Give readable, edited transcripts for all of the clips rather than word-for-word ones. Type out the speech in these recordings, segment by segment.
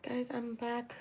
Guys, I'm back.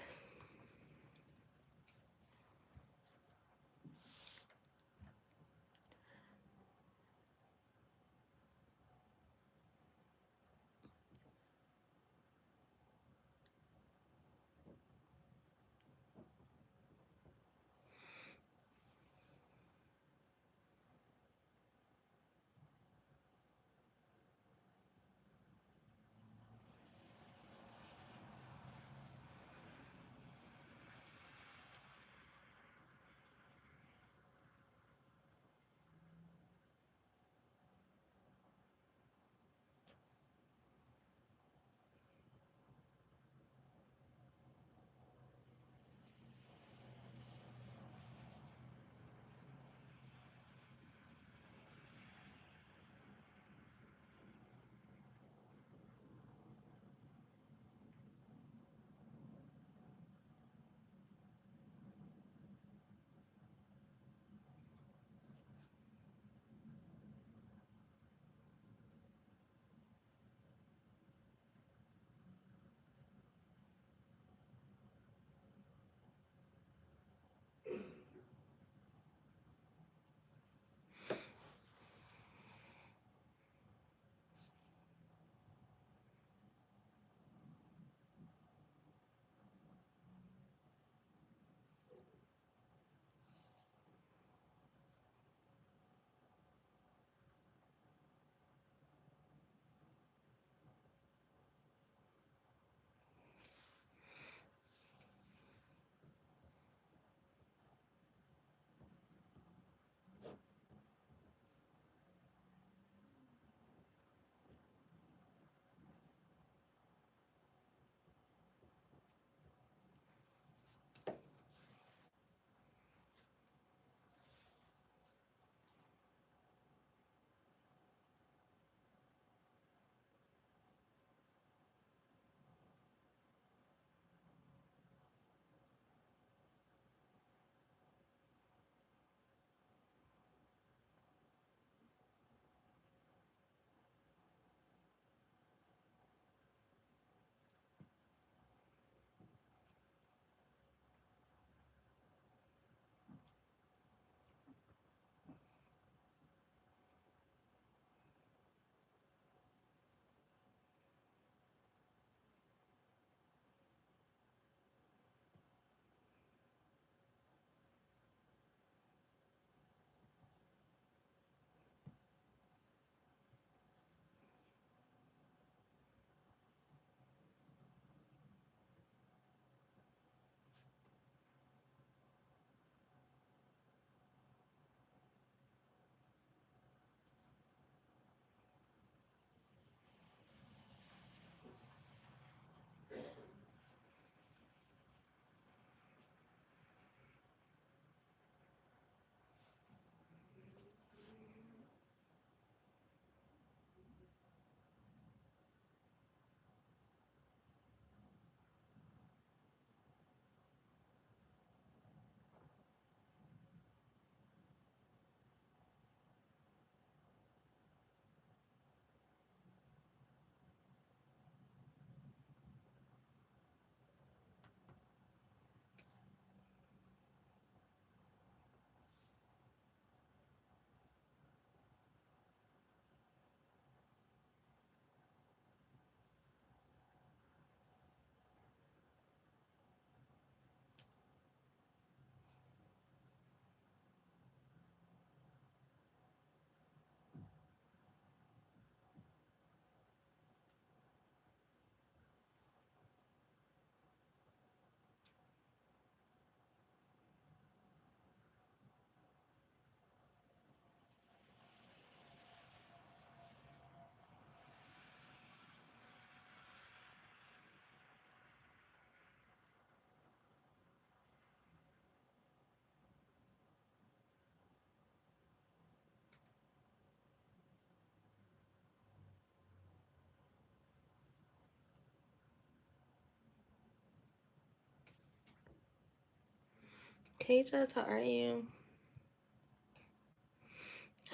Hey, Jess, how are you?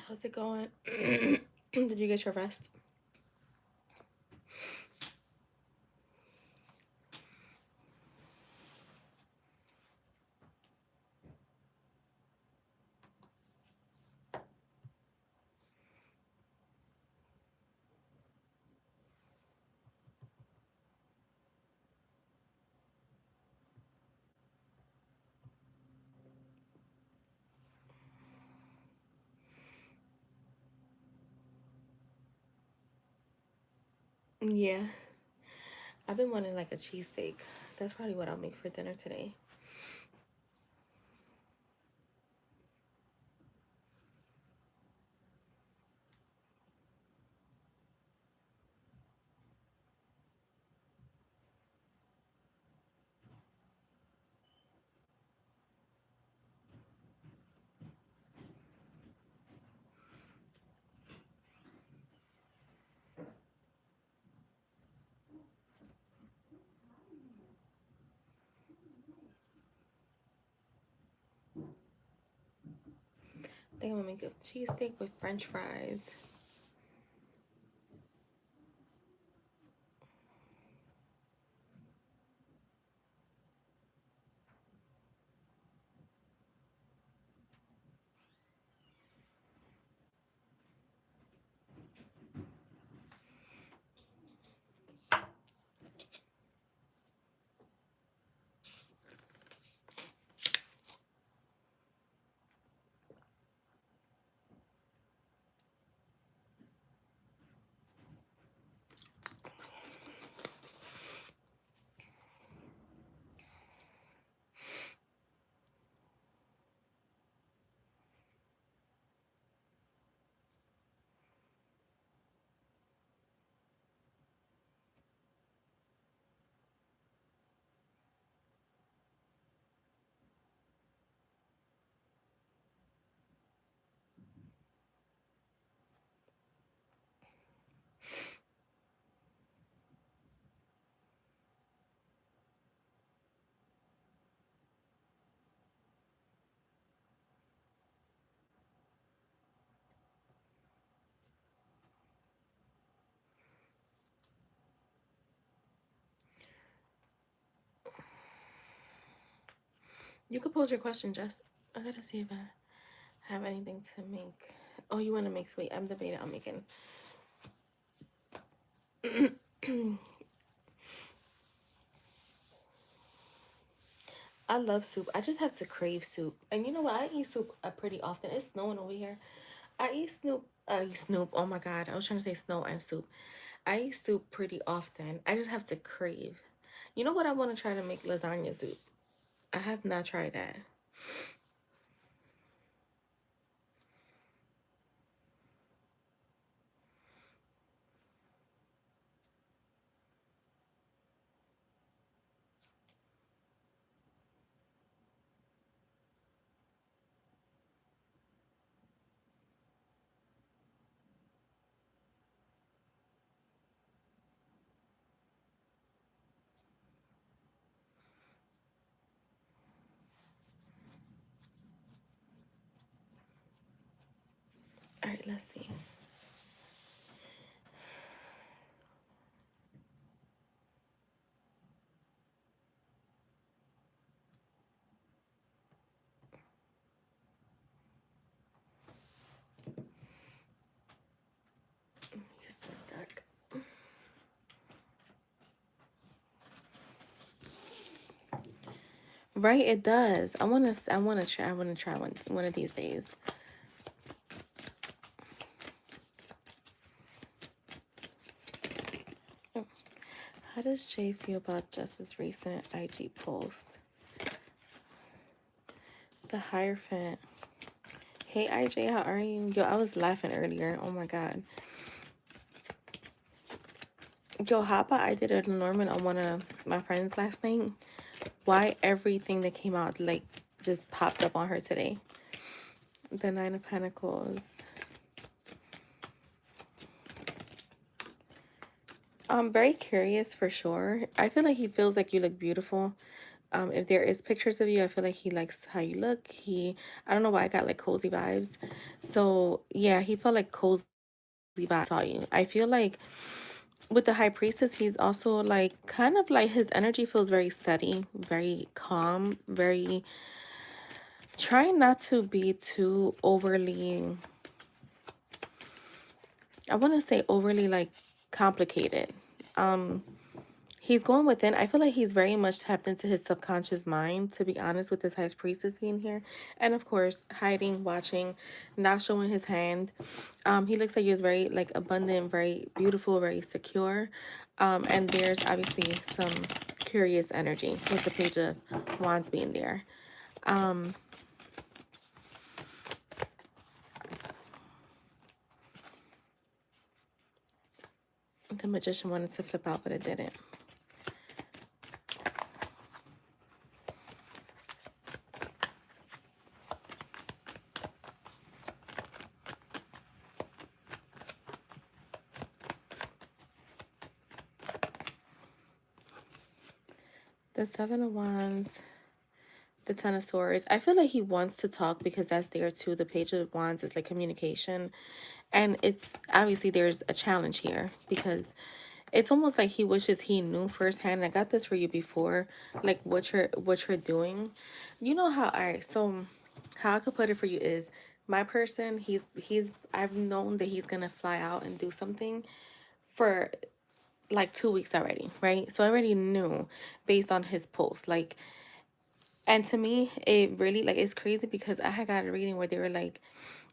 How's it going? Did you get your rest? Yeah. I've been wanting like a cheesesteak. That's probably what I'll make for dinner today. I think I'm gonna make a cheesesteak with French fries. You could pose your question, Jess. I gotta see if I have anything to make. Oh, you want to make sweet? I'm debating on making. I love soup. I just have to crave soup. And you know what? I eat soup pretty often. It's snowing over here. I eat snoop. I eat snoop. Oh my god. I was trying to say snow and soup. I eat soup pretty often. I just have to crave. You know what? I want to try to make lasagna soup. I have not tried that. All right, let's see. Use this duck. Right, it does. I wanna try one of these days. Oh, how does Jay feel about Justice's recent IG post? The Hierophant. Hey IJ, how are you? Yo, I was laughing earlier. Oh my god. Yo, how about I did a Norman on one of my friends last night? Why everything that came out like just popped up on her today? The Nine of Pentacles. I'm very curious for sure. I feel like he feels like you look beautiful. If there is pictures of you, I feel like he likes how you look. I don't know why I got like cozy vibes. So yeah, he felt like cozy vibes. Saw you. I feel like with the High Priestess, he's also like kind of like his energy feels very steady, very calm, very trying not to be too overly, I want to say overly like complicated. He's going within. I feel like he's very much tapped into his subconscious mind, to be honest, with this high priestess being here. And of course, hiding, watching, not showing his hand. He looks like he was very like abundant, very beautiful, very secure. And there's obviously some curious energy with the Page of Wands being there. The Magician wanted to flip out, but it didn't. The Seven of Wands, the Ten of Swords. I feel like he wants to talk because that's there too. The Page of Wands is like communication. And it's obviously there's a challenge here because it's almost like he wishes he knew firsthand. I got this for you before, like what you're doing. You know how, all right, so how I could put it for you is my person, he's I've known that he's gonna fly out and do something for like 2 weeks already, right? So I already knew based on his post. Like, and to me, it really like it's crazy because I had got a reading where they were like,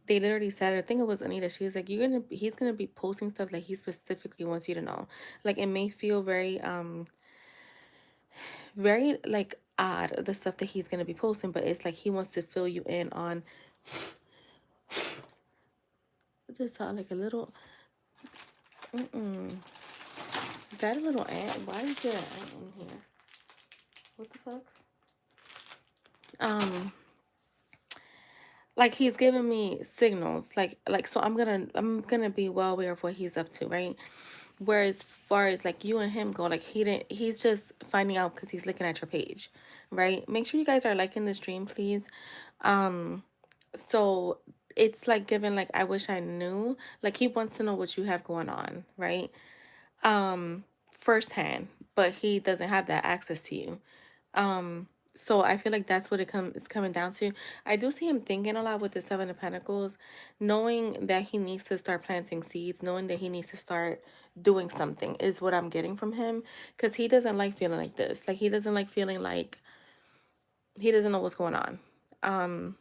they literally said, I think it was Anita, she was like, he's gonna be posting stuff like he specifically wants you to know. Like it may feel very like odd, the stuff that he's gonna be posting, but it's like he wants to fill you in on. It just sound like a little. Is that a little ant? Why is there an ant in here? What the fuck? Like he's giving me signals, like so I'm gonna be well aware of what he's up to, right? Whereas far as like you and him go, like he's just finding out because he's looking at your page, right? Make sure you guys are liking the stream, please. So it's like giving like I wish I knew, like he wants to know what you have going on, right? Firsthand, but he doesn't have that access to you. So I feel like that's what is coming down to. I do see him thinking a lot with the Seven of Pentacles, knowing that he needs to start planting seeds, knowing that he needs to start doing something is what I'm getting from him, because he doesn't like feeling like this. Like he doesn't like feeling like he doesn't know what's going on.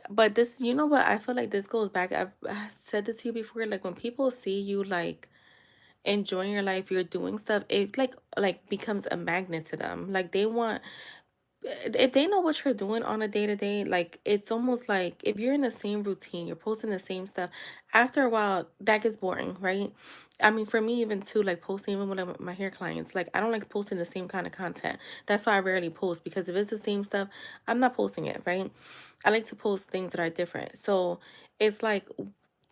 But this, you know what? I feel like this goes back. I said this to you before. Like when people see you like enjoying your life, you're doing stuff, it like becomes a magnet to them. Like they want, if they know what you're doing on a day to day, like it's almost like if you're in the same routine, you're posting the same stuff, after a while that gets boring, right? I mean, for me, even too, like posting, even when I'm with my hair clients, like I don't like posting the same kind of content. That's why I rarely post, because if it's the same stuff, I'm not posting it, right? I like to post things that are different. So it's like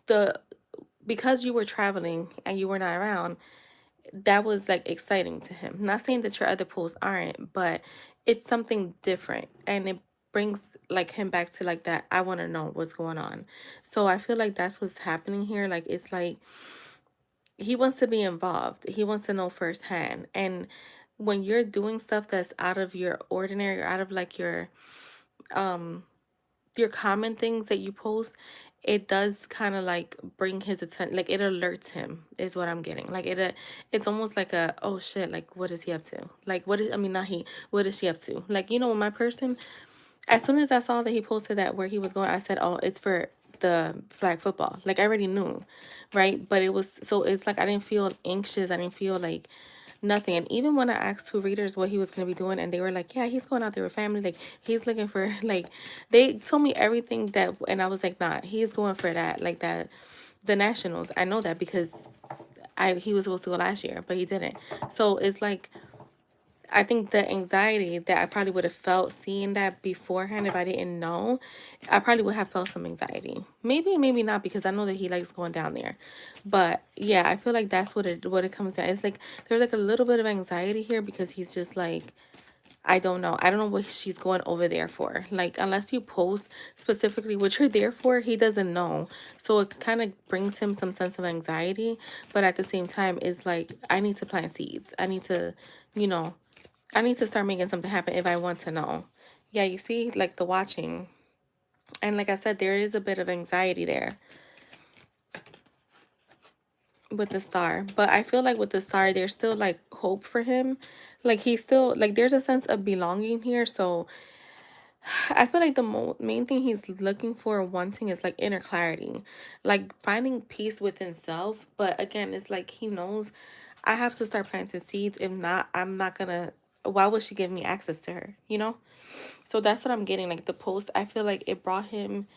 the because you were traveling and you were not around, that was like exciting to him. Not saying that your other posts aren't, but it's something different, and it brings like him back to like that I want to know what's going on. So I feel like that's what's happening here. Like it's like he wants to be involved. He wants to know firsthand. And when you're doing stuff that's out of your ordinary or out of like your common things that you post, it does kind of like bring his attention, like it alerts him is what I'm getting. Like it's almost like a, oh shit, like what is he up to? Like what is, I mean, not he, what is she up to? Like, you know, my person, as soon as I saw that he posted that where he was going, I said, oh, it's for the flag football. Like I already knew, right? But it was, so it's like I didn't feel anxious, I didn't feel like nothing. And even when I asked two readers what he was going to be doing, and they were like, yeah, he's going out there with family, like he's looking for, like they told me everything that, and I was like, nah, he's going for that, like that, the nationals. I know that because he was supposed to go last year, but he didn't. So it's like, I think the anxiety that I probably would have felt seeing that beforehand, if I didn't know, I probably would have felt some anxiety. Maybe, maybe not, because I know that he likes going down there. But yeah, I feel like that's what it comes down. It's like there's like a little bit of anxiety here because he's just like, I don't know. I don't know what she's going over there for. Like, unless you post specifically what you're there for, he doesn't know. So it kind of brings him some sense of anxiety. But at the same time, it's like, I need to plant seeds. I need to, you know, I need to start making something happen if I want to know. Yeah, you see, like the watching. And like I said, there is a bit of anxiety there. with the star. But I feel like with the star, there's still like hope for him. Like he's still like there's a sense of belonging here. So I feel like the main thing he's looking for, wanting, is like inner clarity, like finding peace within self. But again, it's like he knows I have to start planting seeds. If not, I'm not gonna. Why would she give me access to her? You know. So that's what I'm getting. Like the post, I feel like it brought him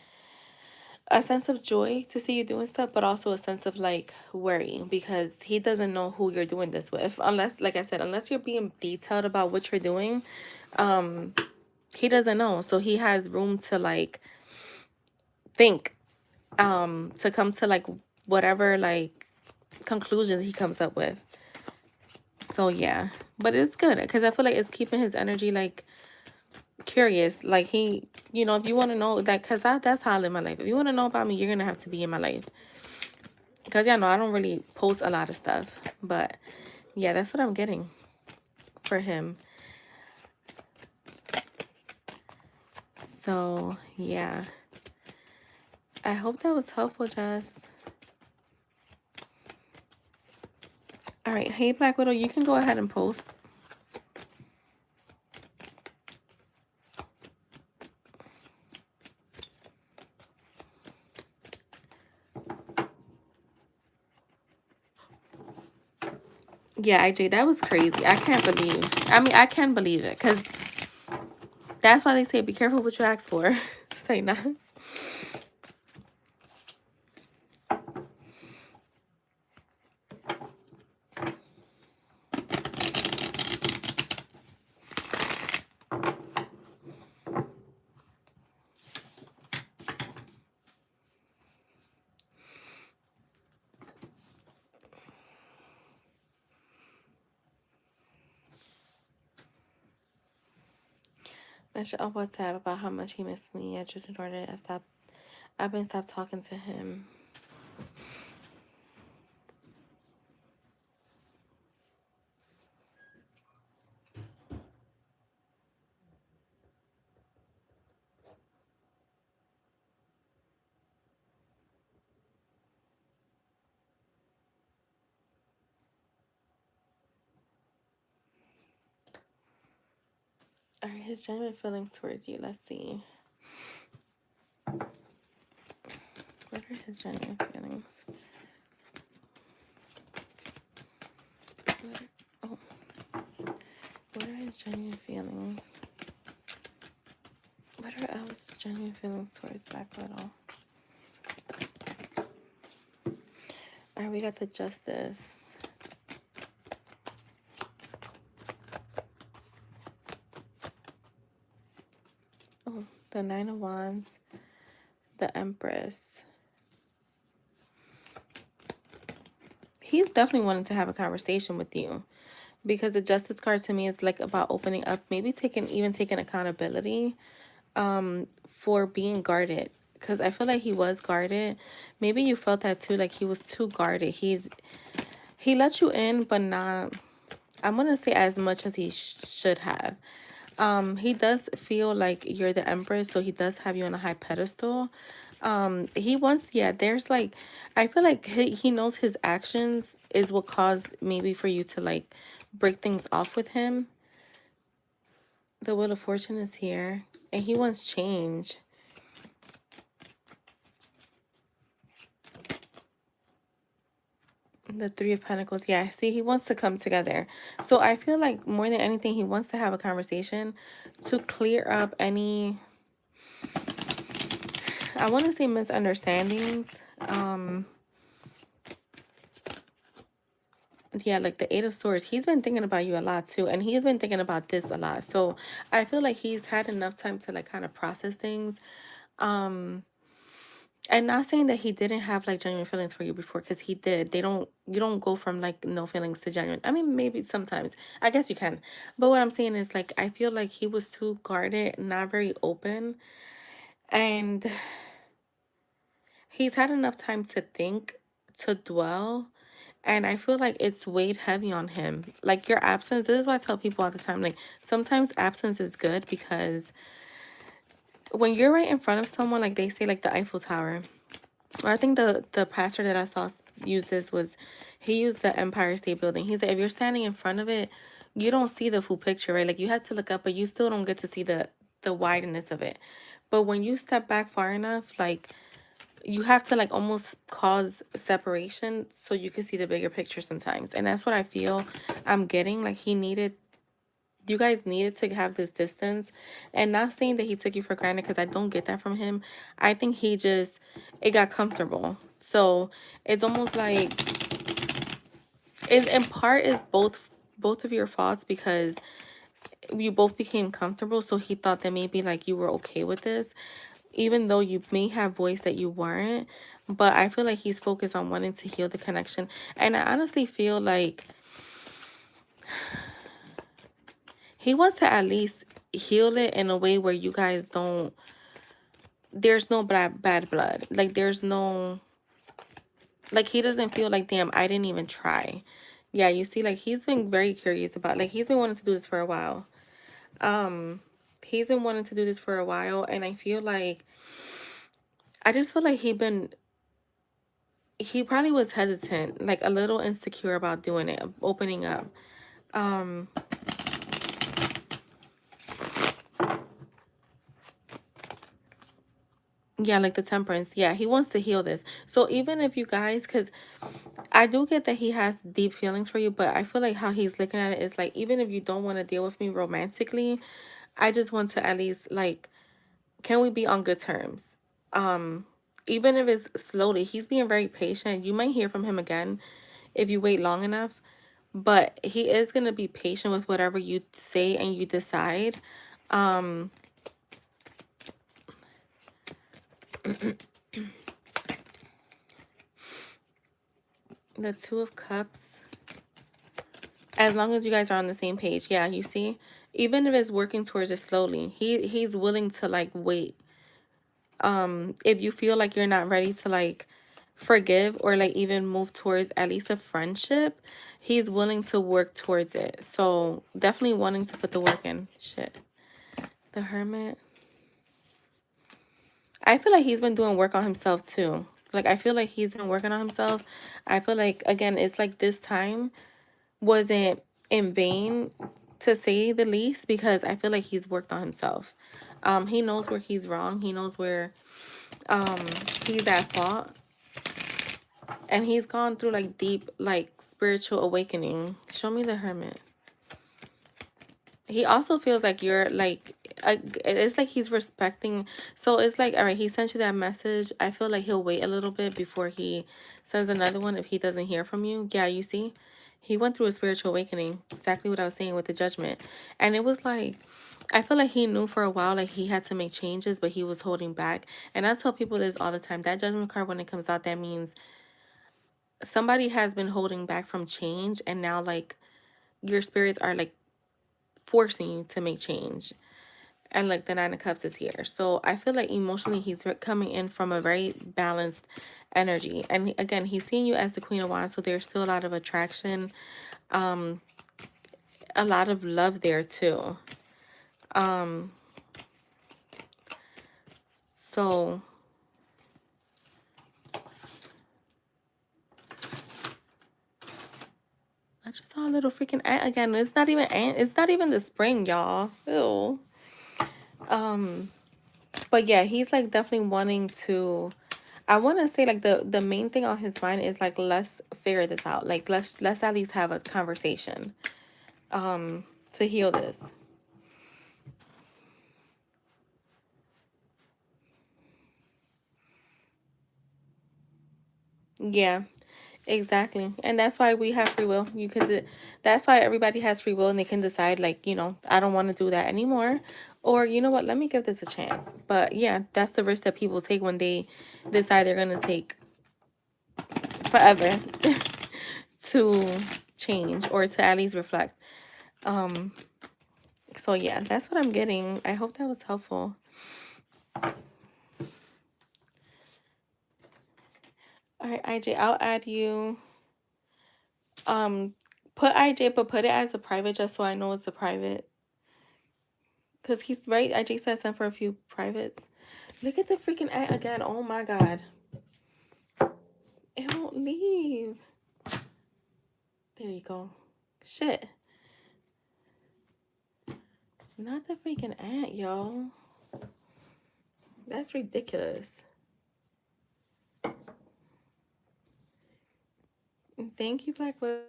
a sense of joy to see you doing stuff, but also a sense of like worry because he doesn't know who you're doing this with. Unless, like I said, unless you're being detailed about what you're doing, he doesn't know. So he has room to like think, to come to like whatever like conclusions he comes up with. So yeah, but it's good because I feel like it's keeping his energy like curious. Like he, if you want to know that, because that's how I live my life. If you want to know about me, you're gonna have to be in my life. Because yeah, no, I don't really post a lot of stuff, but yeah, that's what I'm getting for him. So yeah, I hope that was helpful, Jess. All right, hey Black Widow, you can go ahead and post. Yeah, IJ, that was crazy. I can't believe. I mean, I can believe it because that's why they say be careful what you ask for. Say nothing. Mention on WhatsApp about how much he missed me. I just ignored it. I've been stopped talking to him. All right, his genuine feelings towards you. Let's see. What are his genuine feelings? Oh, what are his genuine feelings? What are El's genuine feelings towards Black Widow? All right, we got the Justice. Oh, the Nine of Wands. The Empress. He's definitely wanting to have a conversation with you because the Justice card to me is like about opening up, maybe taking accountability for being guarded, because I feel like he was guarded. Maybe you felt that too, like he was too guarded. He let you in, but not, I'm gonna say, as much as he should have. He does feel like you're the Empress, so he does have you on a high pedestal. He wants, yeah, there's like, I feel like he knows his actions is what caused maybe for you to like break things off with him. The Wheel of Fortune is here, and he wants change. The Three of Pentacles. Yeah, see, he wants to come together. So I feel like more than anything, he wants to have a conversation to clear up any, I want to say, misunderstandings. Yeah, like the Eight of Swords. He's been thinking about you a lot too, and he's been thinking about this a lot. So I feel like he's had enough time to like kind of process things. And not saying that he didn't have like genuine feelings for you before, because he did. You don't go from like no feelings to genuine. I mean, maybe sometimes. I guess you can. But what I'm saying is like I feel like he was too guarded, not very open. And he's had enough time to think, to dwell. And I feel like it's weighed heavy on him. Like your absence, this is why I tell people all the time, like sometimes absence is good, because when you're right in front of someone, like they say, like the Eiffel Tower, or I think the pastor that I saw used this was he used the Empire State Building. He said if you're standing in front of it, you don't see the full picture, right? Like you have to look up, but you still don't get to see the wideness of it. But when you step back far enough, like you have to like almost cause separation so you can see the bigger picture sometimes. And that's what I feel I'm getting. Like you guys needed to have this distance, and not saying that he took you for granted because I don't get that from him. I think it got comfortable. So it's almost like in part is both of your faults because you both became comfortable. So he thought that maybe like you were okay with this, even though you may have voiced that you weren't. But I feel like he's focused on wanting to heal the connection. And I honestly feel like he wants to at least heal it in a way where you guys don't, there's no bad blood. Like there's no, like he doesn't feel like, damn, I didn't even try. Yeah, you see, like he's been very curious about, like he's been wanting to do this for a while. Um, he's been wanting to do this for a while, and I just feel like he probably was hesitant, like a little insecure about doing it, opening up. Um, yeah, like the temperance. Yeah, he wants to heal this. So even if you guys, because I do get that he has deep feelings for you, but I feel like how he's looking at it is like, even if you don't want to deal with me romantically, I just want to at least like, can we be on good terms? Um, Even if it's slowly, he's being very patient. You might hear from him again if you wait long enough, but he is going to be patient with whatever you say and you decide. Um, the Two of Cups, as long as you guys are on the same page. Yeah, you see, even if it's working towards it slowly, he's willing to like wait. If you feel like you're not ready to like forgive or like even move towards at least a friendship, he's willing to work towards it. So definitely wanting to put the work in. Shit. The Hermit. I feel like he's been doing work on himself too. Like I feel like he's been working on himself. I feel like again, it's like this time wasn't in vain, to say the least, because I feel like he's worked on himself. He knows where he's wrong. He knows where um he's at fault. And he's gone through like deep like spiritual awakening. Show me the Hermit. He also feels like you're like it's like he's respecting. So it's like, all right, he sent you that message. I feel like he'll wait a little bit before he sends another one if he doesn't hear from you. Yeah, you see, he went through a spiritual awakening, exactly what I was saying with the Judgment. And it was like, I feel like he knew for a while like he had to make changes, but he was holding back. And I tell people this all the time, that Judgment card, when it comes out, that means somebody has been holding back from change, and now like your spirits are like forcing you to make change. And like the Nine of Cups is here. So I feel like emotionally he's coming in from a very balanced energy. And again, he's seeing you as the Queen of Wands, so there's still a lot of attraction, um, a lot of love there too. Um, so I just saw a little freaking ant again. It's not even ant, it's not even the spring, y'all. Ew. But yeah, he's like definitely wanting to, I want to say like the main thing on his mind is like, let's figure this out. Like let's at least have a conversation to heal this. Yeah, exactly. And that's why we have free will. That's why everybody has free will, and they can decide like, I don't want to do that anymore. Or you know what, let me give this a chance. But yeah, that's the risk that people take when they decide they're going to take forever to change or to at least reflect. Um, so yeah, that's what I'm getting. I hope that was helpful. All right, IJ, I'll add you. Um, put IJ, but put it as a private just so I know it's a private. Because he's right. IJ said send for a few privates. Look at the freaking ad again. Oh my God. It won't leave. There you go. Shit. Not the freaking ant, yo. That's ridiculous. Thank you, Black Widow.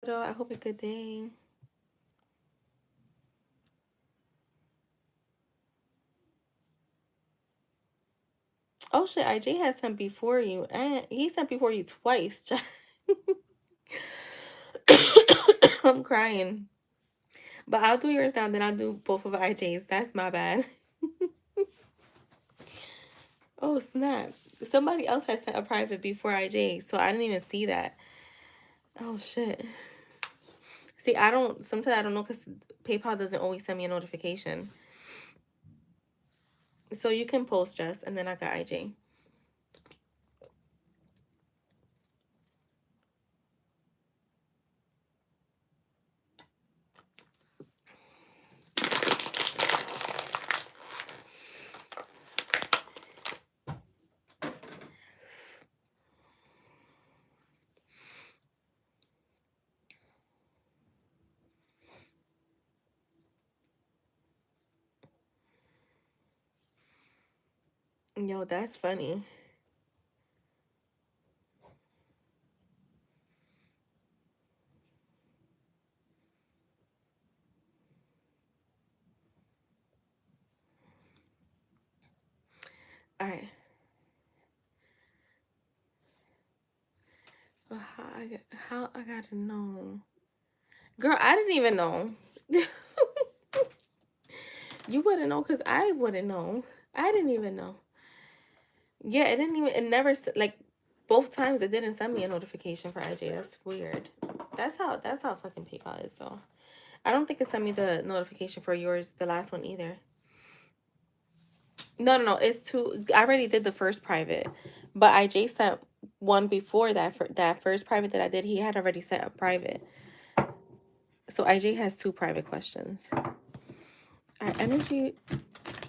I hope a good day. Oh shit, IJ has sent before you, and he sent before you twice. I'm crying. But I'll do yours now, then I'll do both of IJ's. That's my bad. Oh snap. Somebody else has sent a private before IJ, so I didn't even see that. Oh shit. See, sometimes I don't know because PayPal doesn't always send me a notification. So you can post just, and then I got IJ. Yo, that's funny. All right. But how I gotta know? Girl, I didn't even know. You wouldn't know because I wouldn't know. I didn't even know. Yeah, it never, like, both times it didn't send me a notification for IJ. That's weird. That's how fucking PayPal is, so. I don't think it sent me the notification for yours, the last one either. No, it's two. I already did the first private, but IJ sent one before that. For that first private that I did, he had already sent a private. So IJ has two private questions. Our energy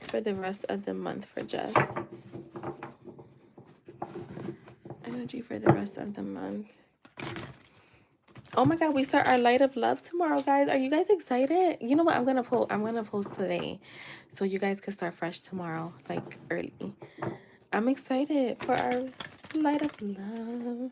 for the rest of the month for Jess. Energy for the rest of the month. Oh my god, we start our light of love tomorrow, guys. Are you guys excited? You know what? I'm gonna post today, so you guys can start fresh tomorrow, like early. I'm excited for our light of love.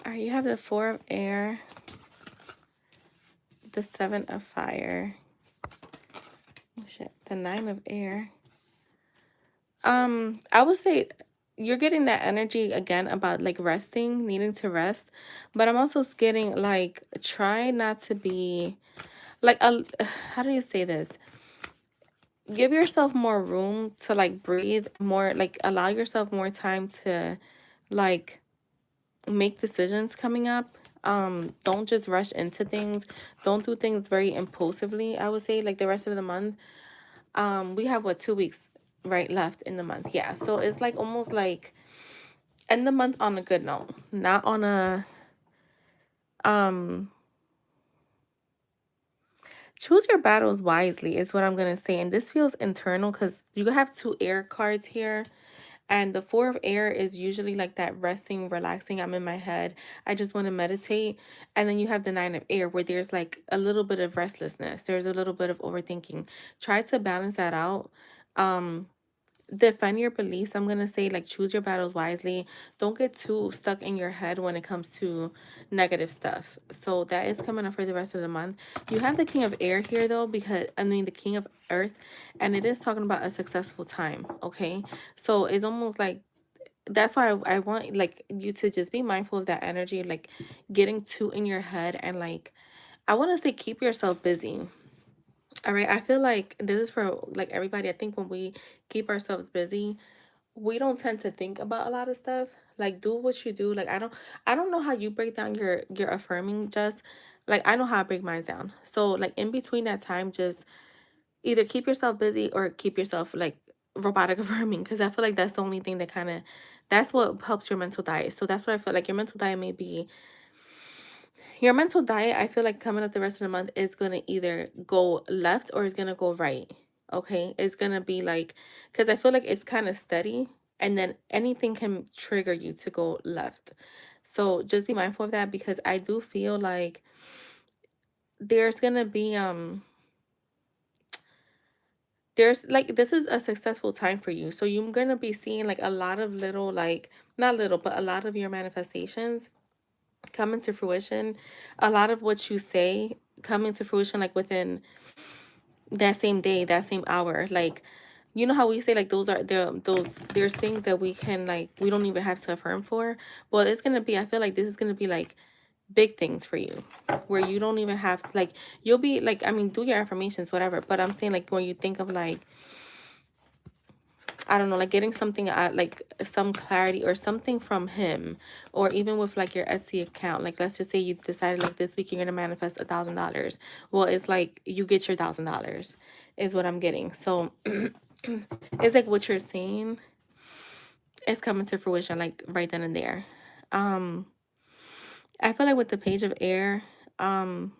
All right, you have the Four of Air, the Seven of Fire, the Nine of Air. I would say you're getting that energy again about like resting, needing to rest, but I'm also getting like try not to be like a how do you say this? Give yourself more room to like breathe more, like allow yourself more time to like make decisions coming up. Don't just rush into things. Don't do things very impulsively. I would say like the rest of the month. We have what, 2 weeks right left in the month. Yeah. So it's like almost like end the month on a good note, not on a choose your battles wisely is what I'm gonna say. And this feels internal because you have two air cards here. And the Four of Air is usually like that resting, relaxing. I'm in my head. I just want to meditate. And then you have the Nine of Air where there's like a little bit of restlessness. There's a little bit of overthinking. Try to balance that out. Um, Defend your beliefs. I'm gonna say like choose your battles wisely. Don't get too stuck in your head when it comes to negative stuff. So that is coming up for the rest of the month. You have the King of Air here though, because I mean the King of Earth, and it is talking about a successful time. Okay, so it's almost like that's why I want like you to just be mindful of that energy, like getting too in your head, and like I want to say keep yourself busy. All right, I feel like this is for like everybody. I think when we keep ourselves busy, we don't tend to think about a lot of stuff. Like, do what you do. Like, I don't know how you break down your affirming, just like I know how I break mine down. So like in between that time, just either keep yourself busy or keep yourself like robotic affirming, because I feel like that's the only thing that kind of, that's what helps your mental diet. So that's what I feel like your mental diet may be. Your mental diet, I feel like coming up the rest of the month is going to either go left or it's going to go right. Okay. It's going to be like, because I feel like it's kind of steady and then anything can trigger you to go left. So just be mindful of that, because I do feel like there's going to be, there's like, this is a successful time for you. So you're going to be seeing like a lot of little, like, not little, but a lot of your manifestations come into fruition. A lot of what you say come into fruition like within that same day, that same hour. Like, you know how we say like those are there, those, there's things that we can like, we don't even have to affirm for. Well, it's gonna be, I feel like this is gonna be like big things for you, where you don't even have to, like, you'll be like, I mean, do your affirmations, whatever, but I'm saying like when you think of like, I don't know, like getting something like some clarity or something from him, or even with like your Etsy account. Like, let's just say you decided like this week you're gonna manifest $1,000. Well, it's like you get your $1,000 is what I'm getting. So it's like what you're saying is coming to fruition like right then and there. Um, I feel like with the Page of Air, um,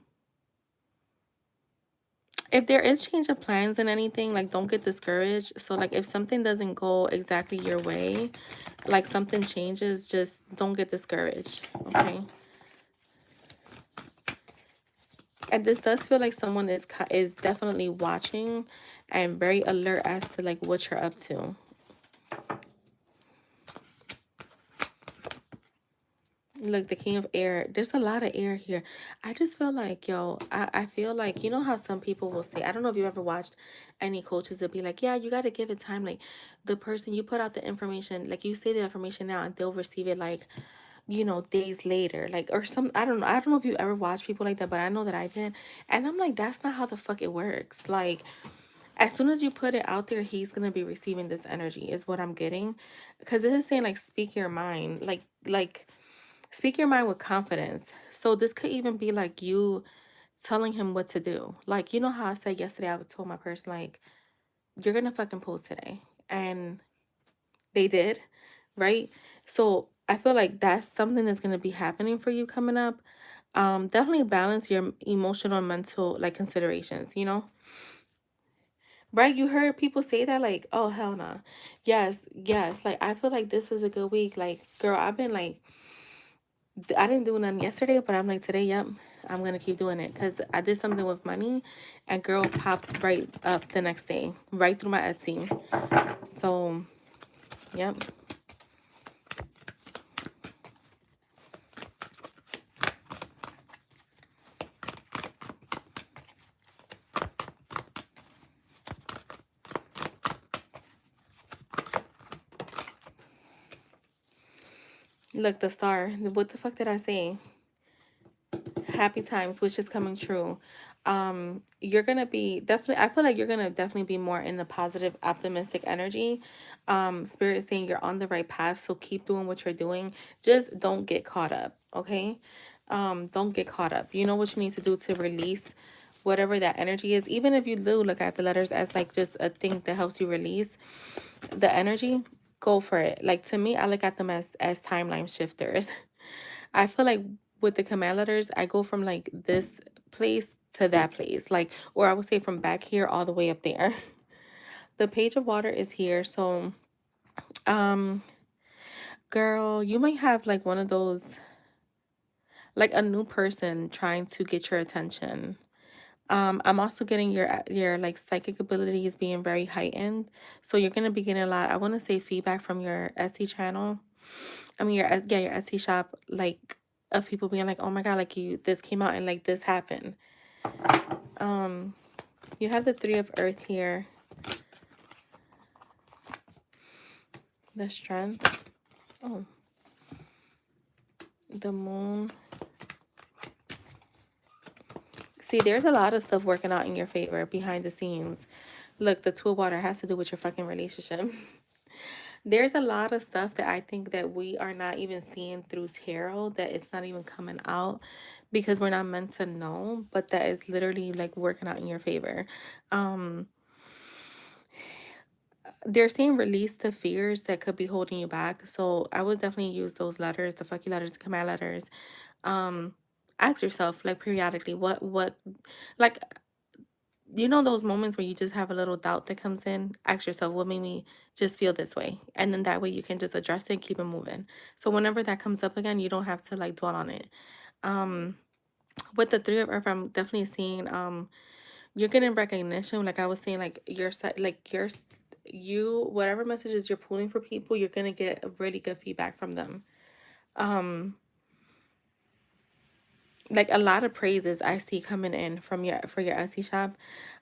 if there is change of plans and anything, like don't get discouraged. So like if something doesn't go exactly your way, like something changes, just don't get discouraged. Okay. And this does feel like someone is definitely watching and very alert as to like what you're up to. Look, the King of Air, there's a lot of air here. I just feel like, yo, I feel like, you know how some people will say, I don't know if you ever watched any coaches that be like, yeah, you got to give it time. Like the person, you put out the information, like you say the information now and they'll receive it like, you know, days later, like, or some, I don't know if you ever watched people like that, but I know that I did. And I'm like, that's not how the fuck it works. Like, as soon as you put it out there, he's gonna be receiving this energy, is what I'm getting. Because it is saying like speak your mind, like speak your mind with confidence. So this could even be like you telling him what to do. Like, you know how I said yesterday, I told my person like, you're gonna fucking post today, and they did, right? So I feel like that's something that's gonna be happening for you coming up. Definitely balance your emotional and mental like considerations, you know? Right? You heard people say that like, oh hell no. Yes, yes. Like I feel like this is a good week. Like, girl, I've been like, I didn't do none yesterday, but I'm like today, yep, I'm gonna keep doing it because I did something with money, and girl popped right up the next day, right through my Etsy. So, yep. Look, the star. What the fuck did I say? Happy times, which is coming true. You're gonna be definitely, I feel like you're gonna definitely be more in the positive, optimistic energy. Spirit is saying you're on the right path, so keep doing what you're doing. Just don't get caught up, okay? Don't get caught up. You know what you need to do to release whatever that energy is. Even if you do look at the letters as like just a thing that helps you release the energy, go for it. Like to me, I look at them as timeline shifters. I feel like with the command letters, I go from like this place to that place, like, or I would say from back here all the way up there. The Page of Water is here, so um, girl, you might have like one of those, like a new person trying to get your attention. I'm also getting your like psychic abilities being very heightened, so you're gonna be getting a lot. I want to say feedback from your Etsy channel. I mean your Etsy shop, like of people being like, oh my god, like you, this came out and like this happened. Um, you have the Three of Earth here, the Strength. Oh, the Moon. See, there's a lot of stuff working out in your favor behind the scenes. Look, the Two of Water has to do with your fucking relationship. There's a lot of stuff that I think that we are not even seeing through tarot, that it's not even coming out because we're not meant to know, but that is literally like working out in your favor. Um, they're saying release the fears that could be holding you back. So I would definitely use those letters, the fuck you letters, the command letters. Um, ask yourself like periodically, what, like, you know, those moments where you just have a little doubt that comes in, ask yourself, what made me just feel this way? And then that way you can just address it and keep it moving. So whenever that comes up again, you don't have to like dwell on it. Um, with the three of earth, I'm definitely seeing you're getting recognition. Like I was saying, like you, whatever messages you're pulling for people, you're gonna get a really good feedback from them. Um, like a lot of praises I see coming in from your for your Etsy shop.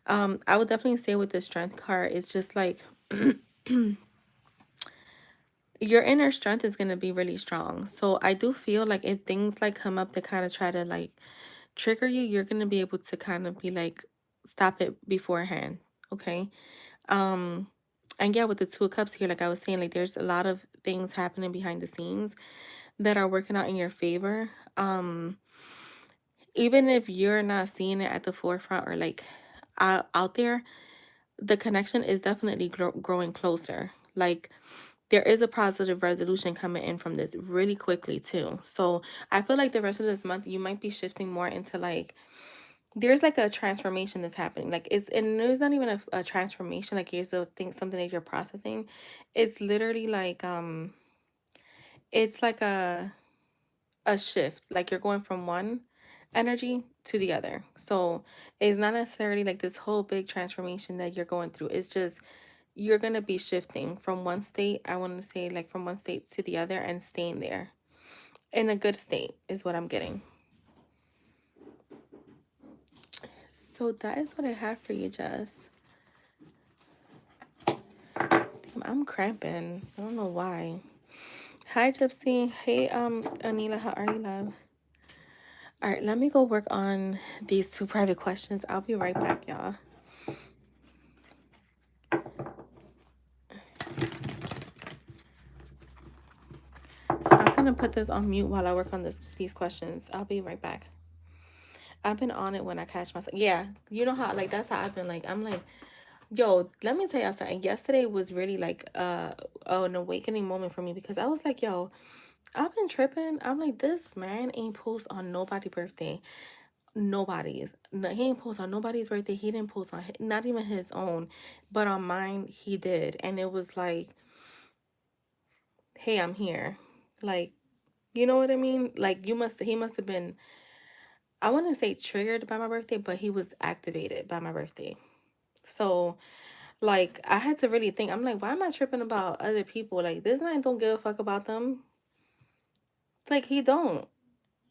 I would definitely say with the strength card, it's just like your inner strength is gonna be really strong. So I do feel like if things like come up to kind of try to like trigger you, you're gonna be able to kind of be like stop it beforehand. Okay. Um and yeah, with the two of cups here, like I was saying, like there's a lot of things happening behind the scenes that are working out in your favor. Even if you're not seeing it at the forefront or like out there, the connection is definitely growing closer. Like there is a positive resolution coming in from this really quickly too. So I feel like the rest of this month you might be shifting more into like there's like a transformation that's happening. Like it's and there's not even a transformation, like you're still think something that you're processing. It's literally like it's like a shift. Like you're going from one energy to the other. So it's not necessarily like this whole big transformation that you're going through. It's just you're going to be shifting from one state, I want to say like from one state to the other and staying there in a good state is what I'm getting. So that is what I have for you, Jess. Damn, I'm cramping. I don't know why. Hi, Gypsy. Hey, Anila, how are you, love? All right, let me go work on these two private questions. I'll be right back, y'all. I'm gonna put this on mute while I work on these questions. I'll be right back. I've been on it when I catch myself. Yeah, you know how like that's how I've been like I'm like, yo, let me tell y'all something. Yesterday was really like an awakening moment for me because I was like, yo, I've been tripping. I'm like, this man ain't post on nobody's birthday. Nobody's. No, he ain't post on nobody's birthday. He didn't post on not even his own, but on mine he did, and it was like, hey, I'm here. Like, you know what I mean? Like he must have been, I wouldn't say triggered by my birthday, but he was activated by my birthday. So like I had to really think. I'm like, why am I tripping about other people? Like this man don't give a fuck about them. Like he don't.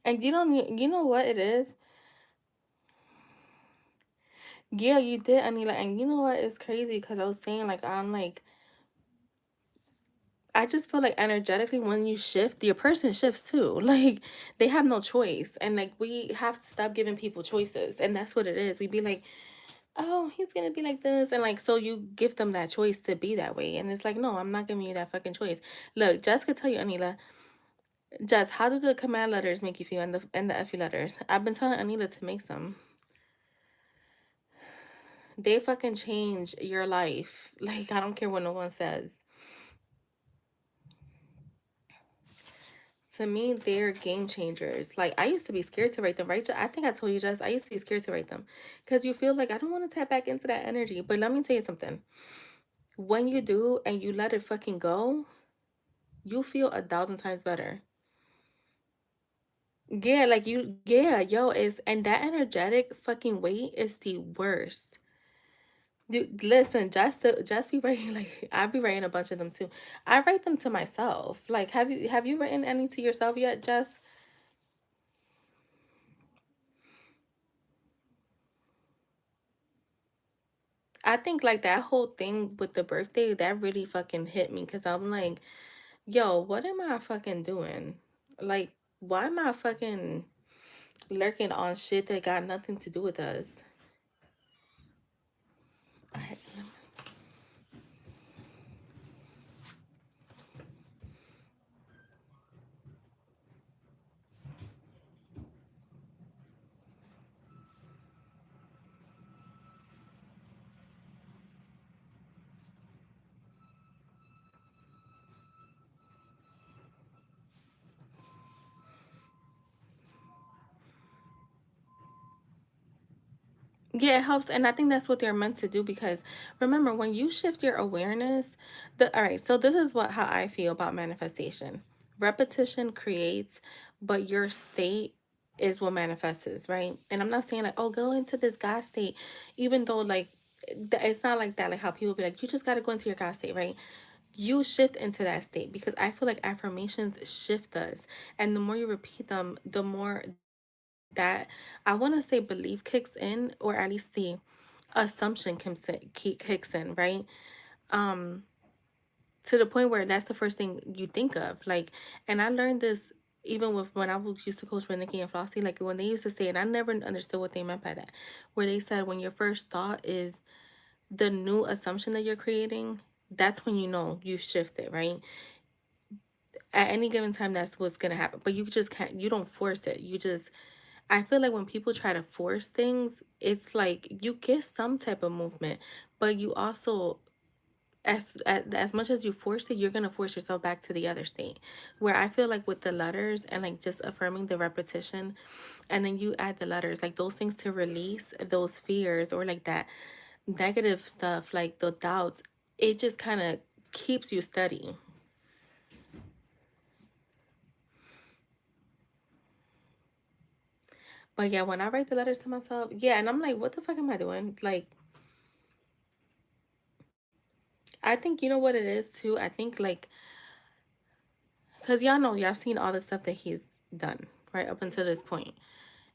And you don't, you know what it is? Yeah, you did, Anila. And you know what? It's crazy because I was saying like I'm like I just feel like energetically when you shift, your person shifts too. Like they have no choice. And like we have to stop giving people choices. And that's what it is. We be like, oh, he's gonna be like this. And like so you give them that choice to be that way. And it's like, no, I'm not giving you that fucking choice. Look, Jess could tell you, Anila, Jess, how do the command letters make you feel and the FU letters? I've been telling Anila to make some. They fucking change your life. Like I don't care what no one says. To me, they're game changers. Like I used to be scared to write them, right? I think I told you, Jess, I used to be scared to write them because you feel like I don't want to tap back into that energy. But let me tell you something. When you do and you let it fucking go, you feel 1,000 times better. Yeah, like yeah, yo, is and that energetic fucking weight is the worst. Dude, listen, just be writing like I be writing a bunch of them too. I write them to myself. Like, have you written any to yourself yet, Jess? I think like that whole thing with the birthday that really fucking hit me because I'm like, yo, what am I fucking doing? Like, why am I fucking lurking on shit that got nothing to do with us? All right. Yeah, it helps. And I think that's what they're meant to do because remember, when you shift your awareness, all right, so this is what how I feel about manifestation. Repetition creates, but your state is what manifests, right? And I'm not saying like, oh, go into this God state, even though like it's not like that, like how people be like, you just gotta go into your God state, right? You shift into that state because I feel like affirmations shift us. And the more you repeat them, the more that I want to say belief kicks in, or at least the assumption kicks in, right? Um, to the point where that's the first thing you think of. Like, and I learned this even with when I was used to coach with Nikki and Flossie, like when they used to say it, I never understood what they meant by that. Where they said when your first thought is the new assumption that you're creating, that's when you know you've shifted, right? At any given time, that's what's gonna happen. But you just can't, you don't force it. You just I feel like when people try to force things, it's like you get some type of movement, but you also as much as you force it, you're gonna force yourself back to the other state. Where I feel like with the letters and like just affirming the repetition, and then you add the letters, like those things to release those fears or like that negative stuff, like the doubts, it just kind of keeps you steady. But yeah, when I write the letters to myself, yeah, and I'm like, what the fuck am I doing? Like, I think you know what it is too. I think like because y'all know, y'all seen all the stuff that he's done, right? Up until this point.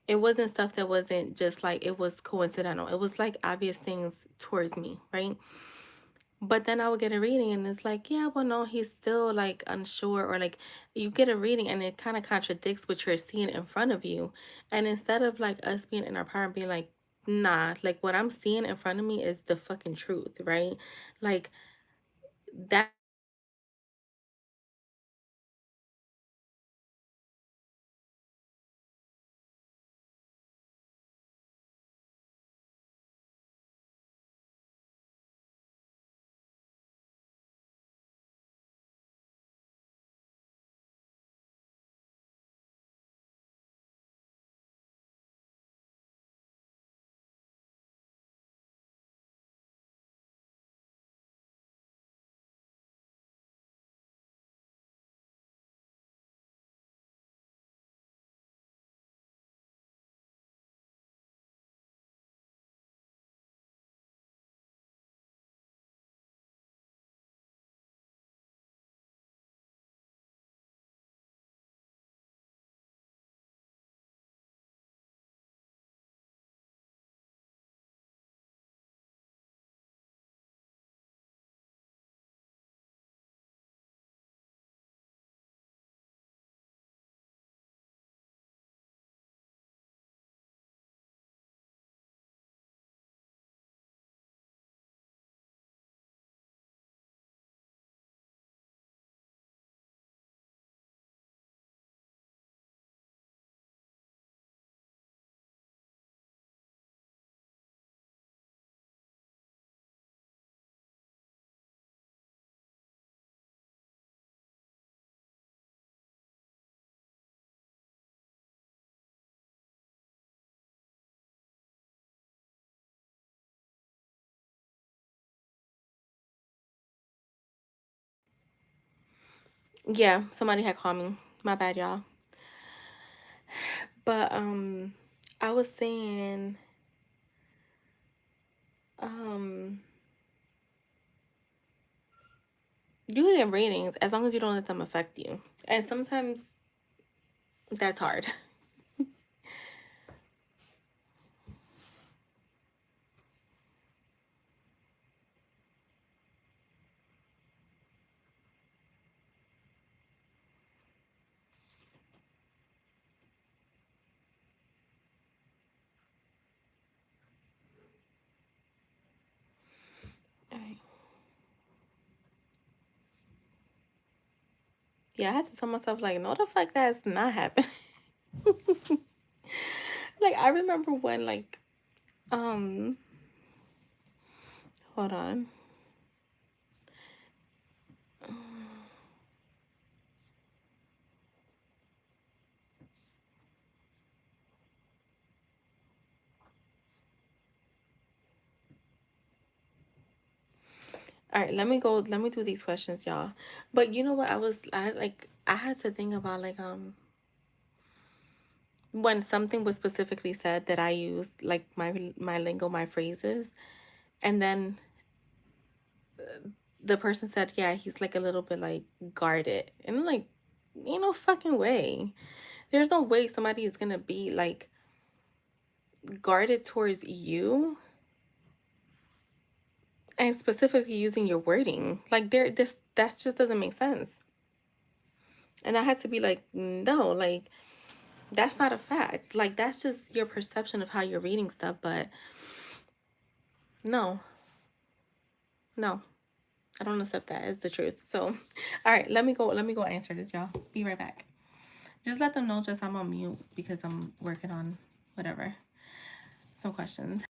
It wasn't stuff that wasn't just like, it was coincidental. It was like obvious things towards me, right? But then I would get a reading and it's like, yeah, well, no, he's still like unsure, or like you get a reading and it kind of contradicts what you're seeing in front of you. And instead of like us being in our power and being like, nah, like what I'm seeing in front of me is the fucking truth, right? Like that. Yeah, somebody had called me. My bad, y'all. But I was saying um you can get ratings as long as you don't let them affect you. And sometimes that's hard. Alright. Yeah, I had to tell myself like, no the fuck that's not happening. Like I remember when like um hold on. All right, let me go. Let me do these questions, y'all. But you know what? I had to think about like when something was specifically said that I used like my lingo, my phrases, and then the person said, "Yeah, he's like a little bit like guarded," and I'm like, ain't no fucking way. There's no way somebody is gonna be like guarded towards you and specifically using your wording. Like that just doesn't make sense. And I had to be like, no, like that's not a fact. Like that's just your perception of how you're reading stuff, but no, no. I don't accept that as the truth. So, all right, let me go answer this, y'all. Be right back. Just let them know just I'm on mute because I'm working on whatever. Some questions.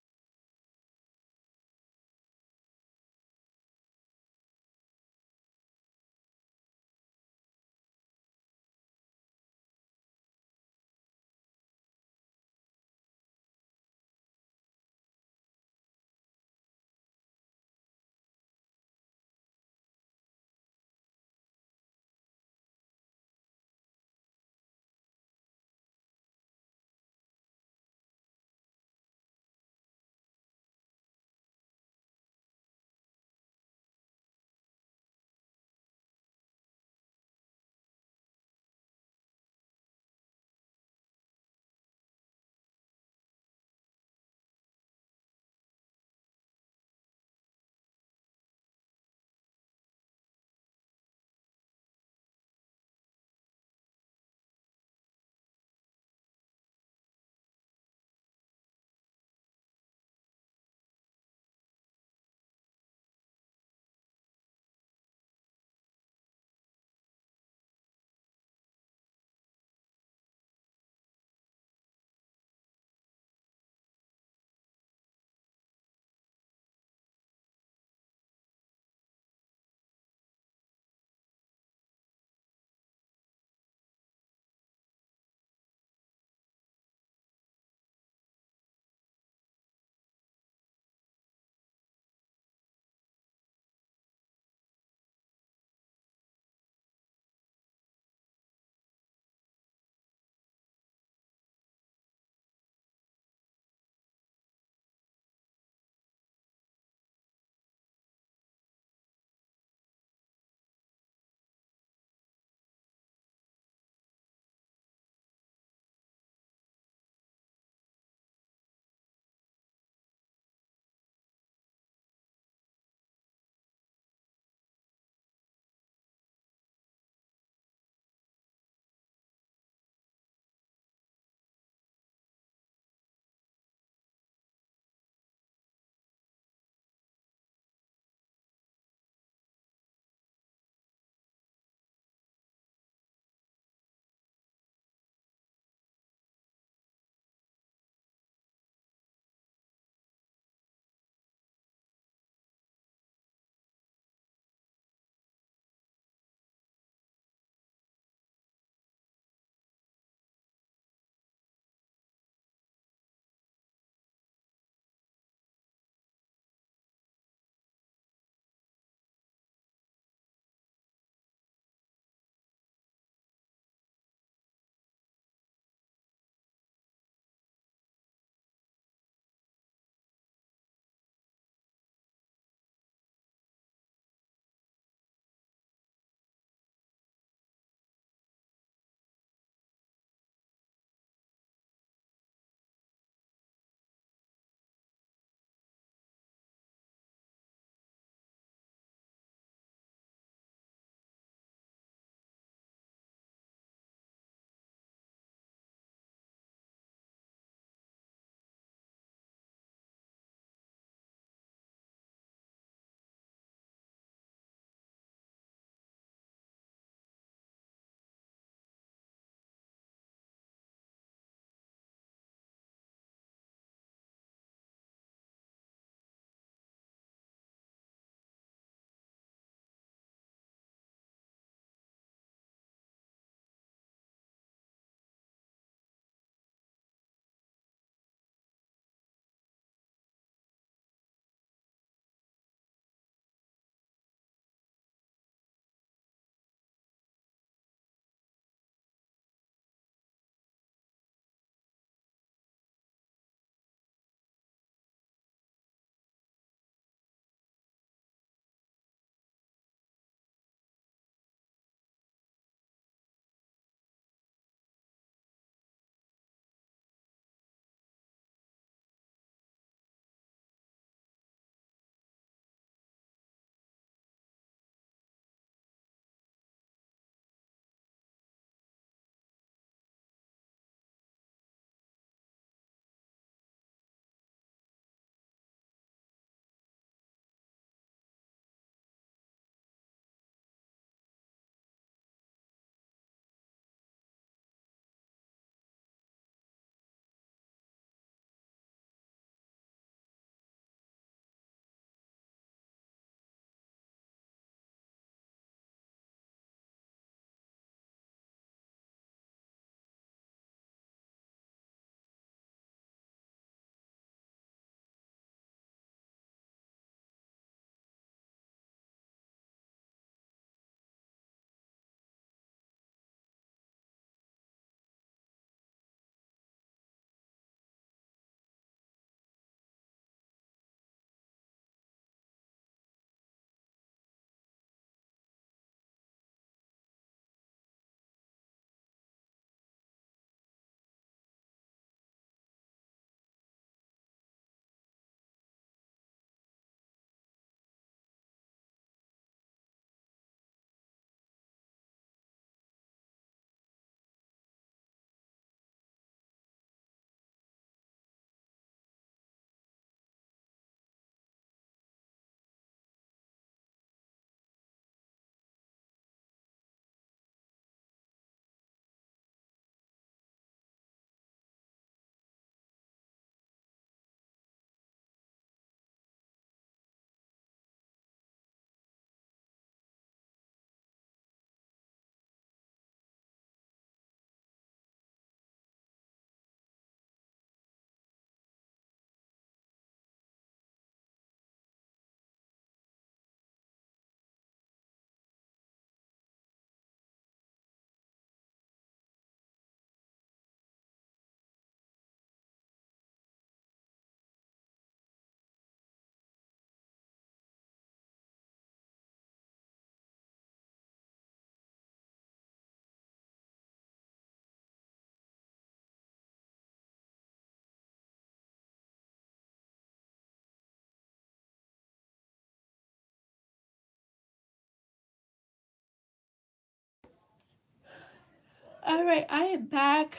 All right, I am back.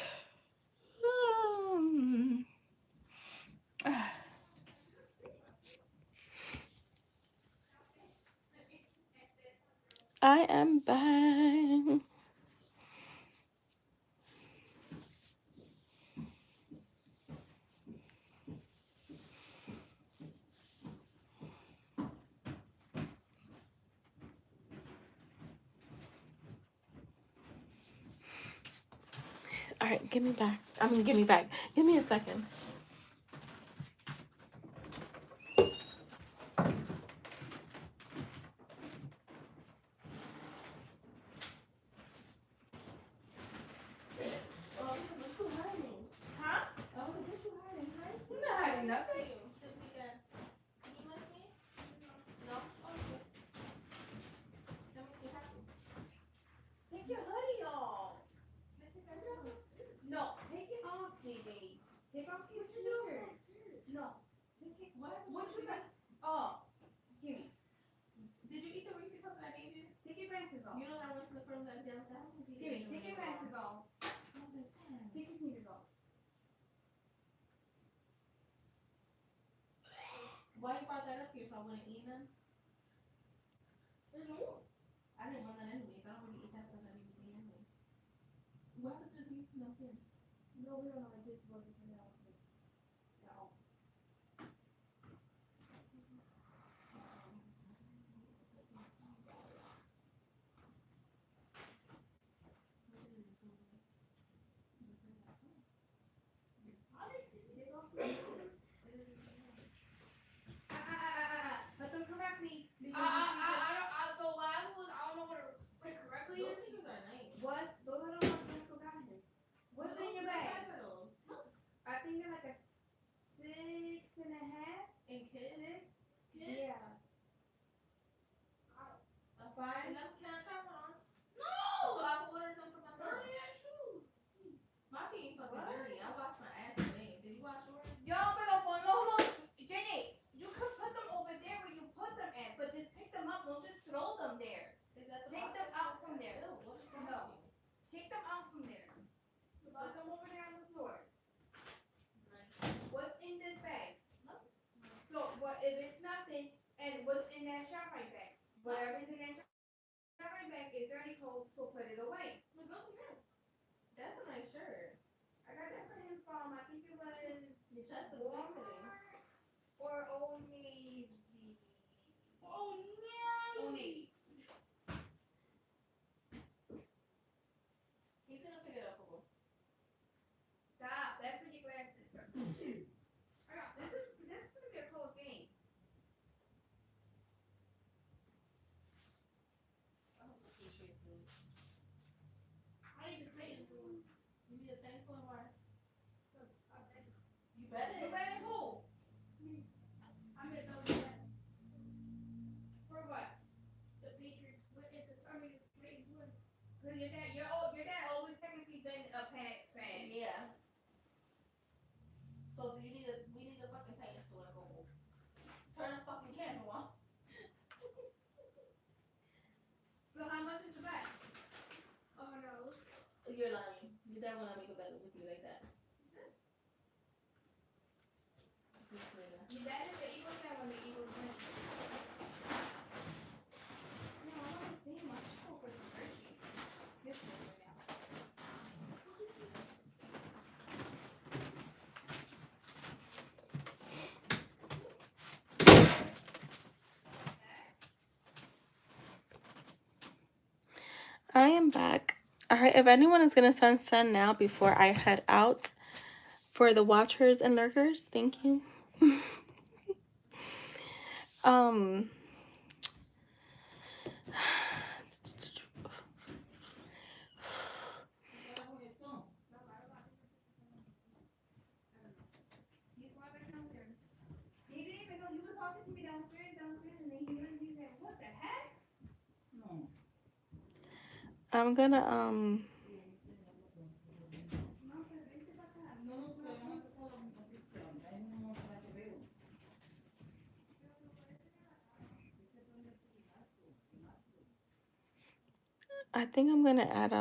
I am back. All right, give me back. Give me back. Give me a second. I am back. All right, if anyone is going to send now before I head out for the watchers and lurkers, thank you. um I'm gonna I think I'm gonna add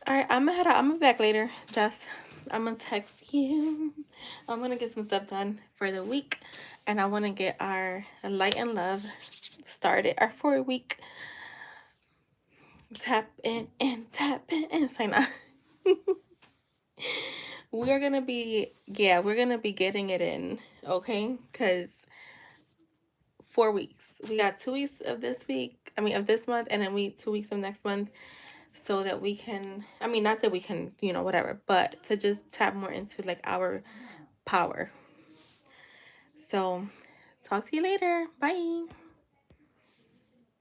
All right, I'm gonna head out. I'm gonna be back later. Just, I'm gonna text you. I'm gonna get some stuff done for the week, and I want to get our light and love started. Our 4 week tap in and tap in and sign up. We're gonna be, yeah, we're gonna be getting it in, okay? Because 4 weeks. We got 2 weeks of this week. I mean, of this month, and then 2 weeks of next month, so that we can. I mean, not that we can, whatever, but to just tap more into like our power. So, talk to you later. Bye.